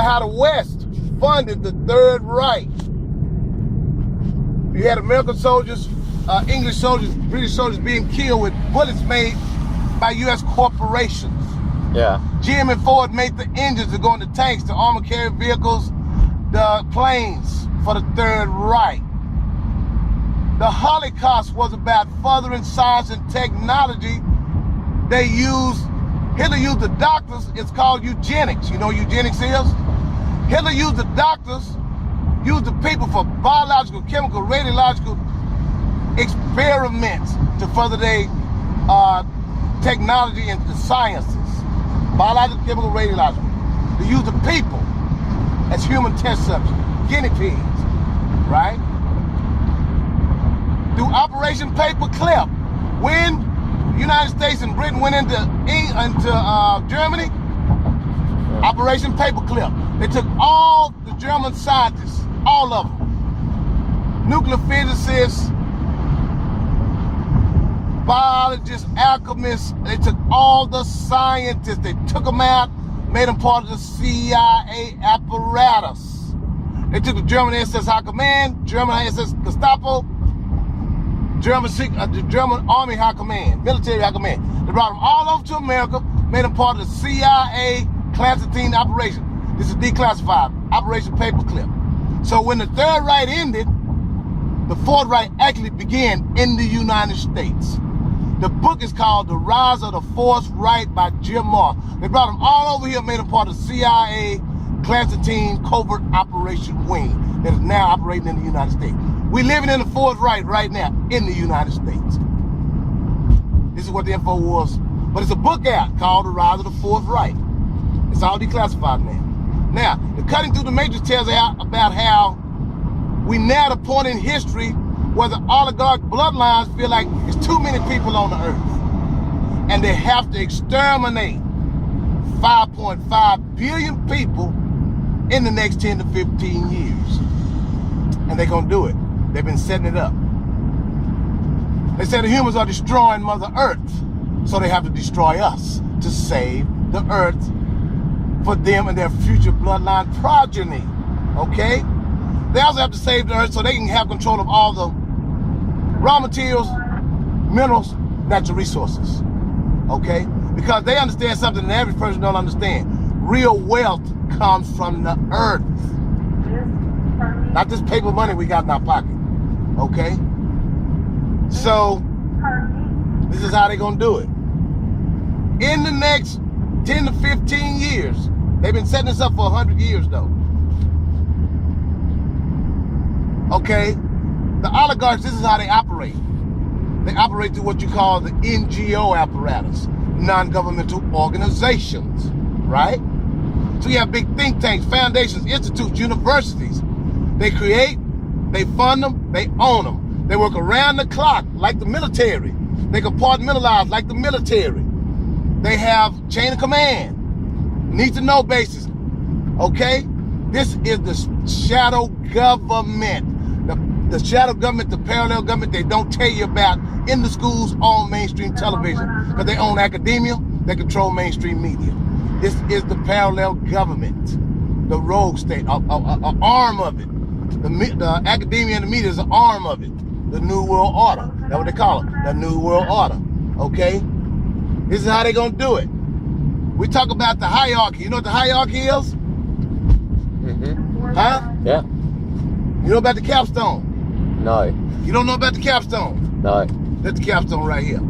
at how the West funded the Third Reich. You had American soldiers, English soldiers, British soldiers being killed with bullets made by U.S. corporations. Yeah. GM and Ford made the engines to go into tanks, the armored carrier vehicles, the planes for the Third Reich. The Holocaust was about furthering science and technology. Hitler used the doctors, it's called eugenics. You know what eugenics is? Hitler used the doctors, used the people for biological, chemical, radiological experiments to further their technology and the sciences. Biological, chemical, radiological. They use the people as human test subjects, guinea pigs, right? Through Operation Paperclip, when United States and Britain went into Germany, Operation Paperclip, they took all the German scientists, all of them, nuclear physicists, biologists, alchemists, they took all the scientists, they took them out, made them part of the CIA apparatus. They took the German SS High Command, German SS Gestapo, the German Army High Command, military High Command. They brought them all over to America, made them part of the CIA clandestine operation. This is declassified, Operation Paperclip. So when the Third Reich ended, the Fourth Reich actually began in the United States. The book is called The Rise of the Fourth Reich by Jim Moore. They brought them all over here, made them part of the CIA clandestine covert operation wing that is now operating in the United States. We're living in the Fourth Reich right now in the United States. This is what the info was. But it's a book out called The Rise of the Fourth Reich. It's all declassified now. Now, the Cutting Through the Matrix tells out about how we now at a point in history where the oligarch bloodlines feel like there's too many people on the earth. And they have to exterminate 5.5 billion people in the next 10 to 15 years. And they're gonna do it. They've been setting it up. They say the humans are destroying Mother Earth, so they have to destroy us to save the earth for them and their future bloodline progeny, okay? They also have to save the earth so they can have control of all the raw materials, minerals, natural resources, okay? Because they understand something that every person don't understand. Real wealth comes from the earth. Not this paper money we got in our pocket, okay? So, this is how they're gonna do it. In the next 10 to 15 years, they've been setting this up for 100 years though. Okay, the oligarchs, this is how they operate. They operate through what you call the NGO apparatus, non-governmental organizations, right? So you have big think tanks, foundations, institutes, universities. They create, they fund them, they own them. They work around the clock like the military. They compartmentalize like the military. They have chain of command, need to know basis, okay? This is the shadow government. The shadow government, the parallel government they don't tell you about in the schools on mainstream television because they own academia, they control mainstream media. This is the parallel government, the rogue state, an arm of it. The academia and the media is an arm of it. The New World Order, that's what they call it, the New World Order, okay? This is how they're gonna do it. We talk about the hierarchy. You know what the hierarchy is? Mm-hmm. Huh? Yeah. You know about the capstone? No. You don't know about the capstone? No. That's the capstone right here.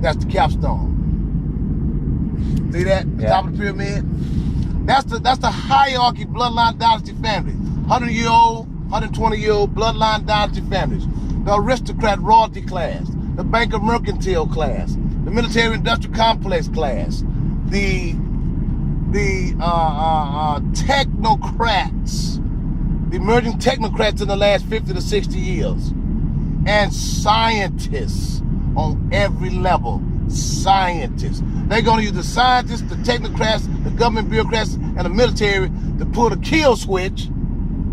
That's the capstone. See that? The top of the pyramid? That's the hierarchy bloodline dynasty family. 100-year-old, 120-year-old bloodline dynasty families. The aristocrat royalty class, the banker mercantile class, the military industrial complex class, the technocrats, the emerging technocrats in the last 50 to 60 years, and scientists on every level. Scientists. They're going to use the scientists, the technocrats, the government bureaucrats, and the military to pull the kill switch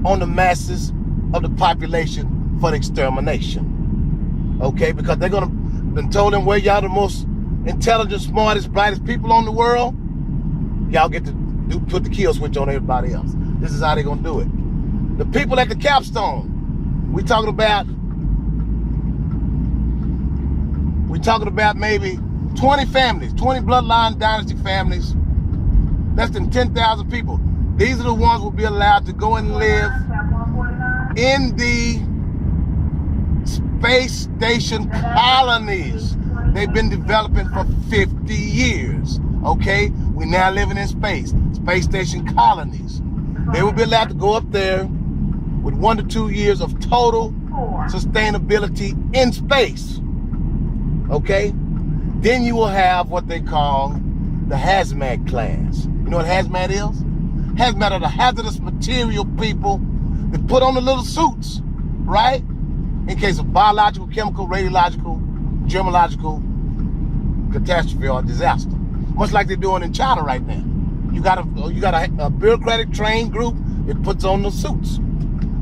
on the masses of the population for the extermination. Okay, because they're going to been told them where y'all the most intelligent, smartest, brightest people on the world, y'all get to put the kill switch on everybody else. This is how they're gonna do it. The people at the capstone, we're talking about maybe 20 families, 20 bloodline dynasty families, less than 10,000 people. These are the ones who will be allowed to go and live in the space station colonies they've been developing for 50 years, okay? We're now living in space station colonies. They will be allowed to go up there with 1 to 2 years of total sustainability in space, okay? Then you will have what they call the hazmat class. You know what hazmat is? Hazmat are the hazardous material people that put on the little suits, right? In case of biological, chemical, radiological, germological catastrophe or disaster. Much like they're doing in China right now. You got a bureaucratic trained group that puts on the suits.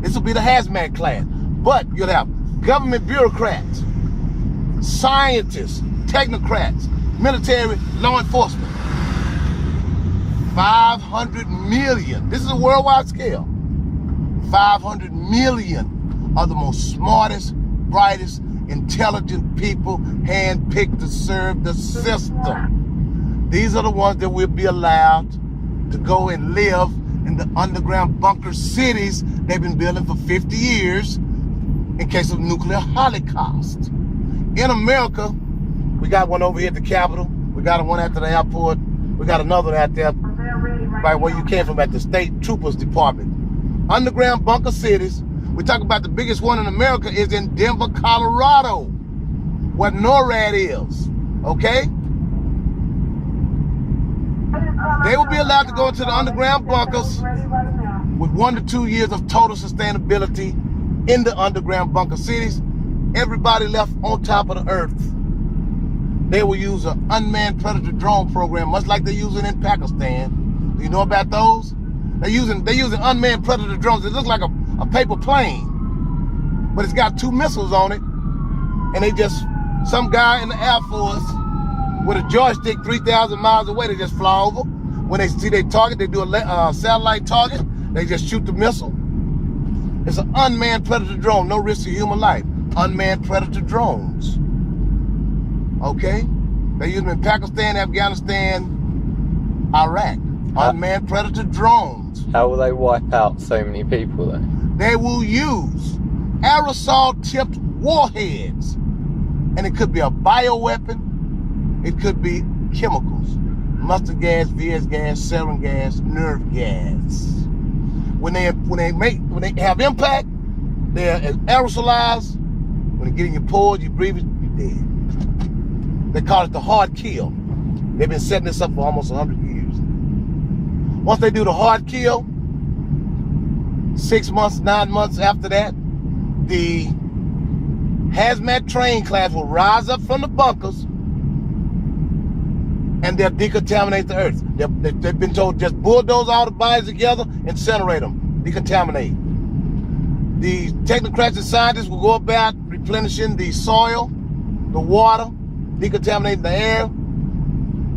This will be the hazmat class. But you'll have government bureaucrats, scientists, technocrats, military, law enforcement. 500 million. This is a worldwide scale. 500 million are the most smartest, brightest, intelligent people handpicked to serve the system. These are the ones that will be allowed to go and live in the underground bunker cities they've been building for 50 years in case of nuclear holocaust. In America, we got one over here at the Capitol. We got one at the airport. We got another out there by where you came from at the State Troopers Department. Underground bunker cities. We talk about the biggest one in America is in Denver, Colorado, where NORAD is, okay? They will be allowed to go into the underground bunkers with 1 to 2 years of total sustainability in the underground bunker cities. Everybody left on top of the earth. They will use an unmanned predator drone program, much like they're using in Pakistan. Do you know about those? They're using unmanned predator drones. It looks like a paper plane, but it's got 2 missiles on it, and some guy in the Air Force with a joystick 3,000 miles away, they just fly over. When they see their target, they do a satellite target, they just shoot the missile. It's an unmanned predator drone, no risk to human life. Unmanned predator drones, okay? They use them in Pakistan, Afghanistan, Iraq. Unmanned predator drones. How will they wipe out so many people though? They will use aerosol-tipped warheads. And it could be a bioweapon. It could be chemicals. Mustard gas, VS gas, sarin gas, nerve gas. When they have impact, they're aerosolized. When they get in your pores, you breathe it, you're dead. They call it the hard kill. They've been setting this up for almost 100 years. Once they do the hard kill, 6 months, 9 months after that, the hazmat train class will rise up from the bunkers and they'll decontaminate the earth. They've been told just bulldoze all the bodies together, incinerate them, decontaminate. The technocrats and scientists will go about replenishing the soil, the water, decontaminating the air.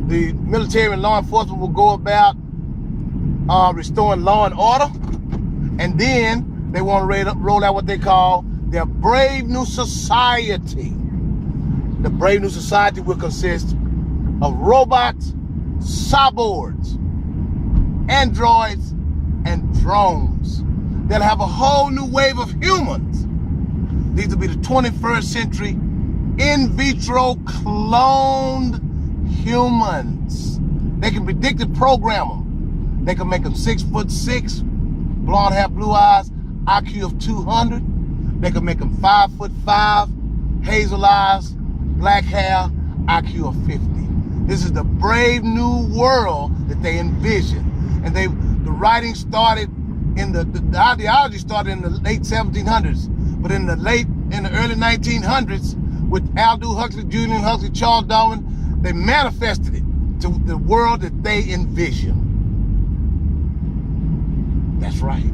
The military and law enforcement will go about restoring law and order. And then they want to roll out what they call their Brave New Society. The Brave New Society will consist of robots, cyborgs, androids, and drones. They'll have a whole new wave of humans. These will be the 21st century in vitro cloned humans. They can predict and program them. They can make them 6'6", blonde hair, blue eyes, IQ of 200. They can make them 5'5", hazel eyes, black hair, IQ of 50. This is the brave new world that they envision. And the writing started the ideology started in the late 1700s, but in the early 1900s, with Aldous Huxley, Julian Huxley, Charles Darwin, they manifested it to the world that they envision. That's right.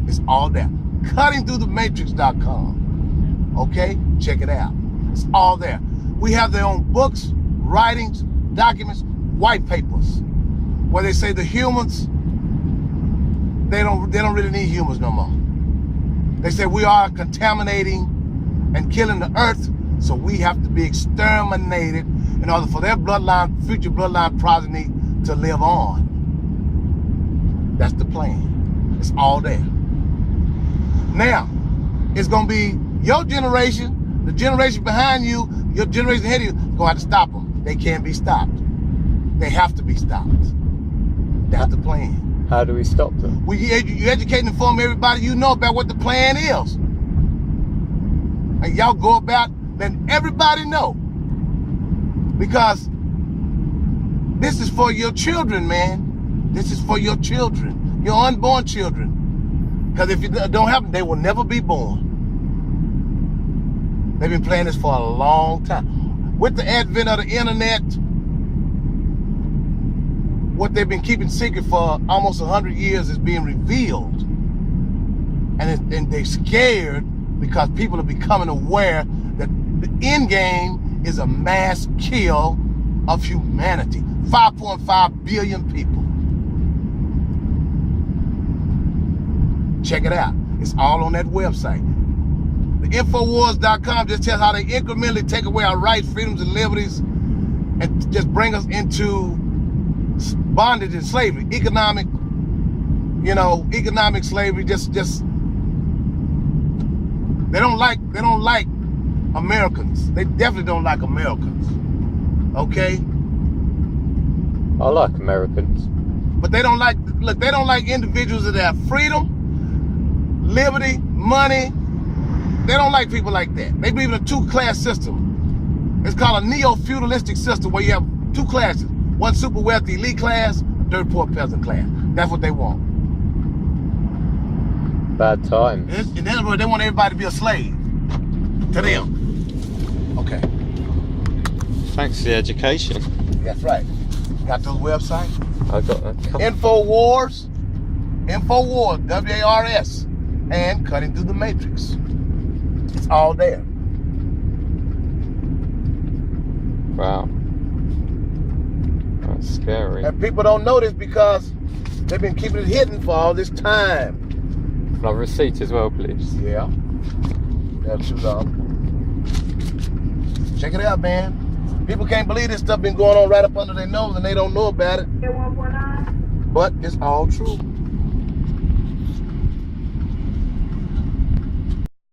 It's all there. CuttingThroughTheMatrix.com. Okay? Check it out. It's all there. We have their own books, writings, documents, white papers, where they say the humans, they don't really need humans no more. They say we are contaminating and killing the earth, so we have to be exterminated in order for their bloodline, future bloodline progeny to live on. That's the plan. It's all there. Now, it's gonna be your generation, the generation behind you, your generation ahead of you, gonna have to stop them. They can't be stopped. They have to be stopped. That's the plan. How do we stop them? You educate and inform everybody you know about what the plan is. And y'all go about letting everybody know. Because this is for your children, man. This is for your children, your unborn children. Because if it don't happen, they will never be born. They've been planning this for a long time. With the advent of the internet, what they've been keeping secret for almost 100 years is being revealed. And they're scared because people are becoming aware that the end game is a mass kill of humanity. 5.5 billion people. Check it out. It's all on that website. The Infowars.com just tells how they incrementally take away our rights, freedoms, and liberties and just bring us into bondage and slavery. Economic slavery. Just they don't like Americans. They definitely don't like Americans. Okay? I like Americans. But they don't like individuals that have freedom, liberty, money. They don't like people like that. They believe in a two-class system. It's called a neo-feudalistic system where you have two classes. One super wealthy elite class, a dirt poor peasant class. That's what they want. Bad times. In other words, they want everybody to be a slave to them. Okay. Thanks for the education. That's right. Got those websites? I got a couple. Infowars, WARS, and Cutting Through the Matrix. It's all there. Wow. That's scary. And people don't know this because they've been keeping it hidden for all this time. Can I have a receipt as well, please? Yeah. That's up. Check it out, man. People can't believe this stuff been going on right up under their nose and they don't know about it. But it's all true.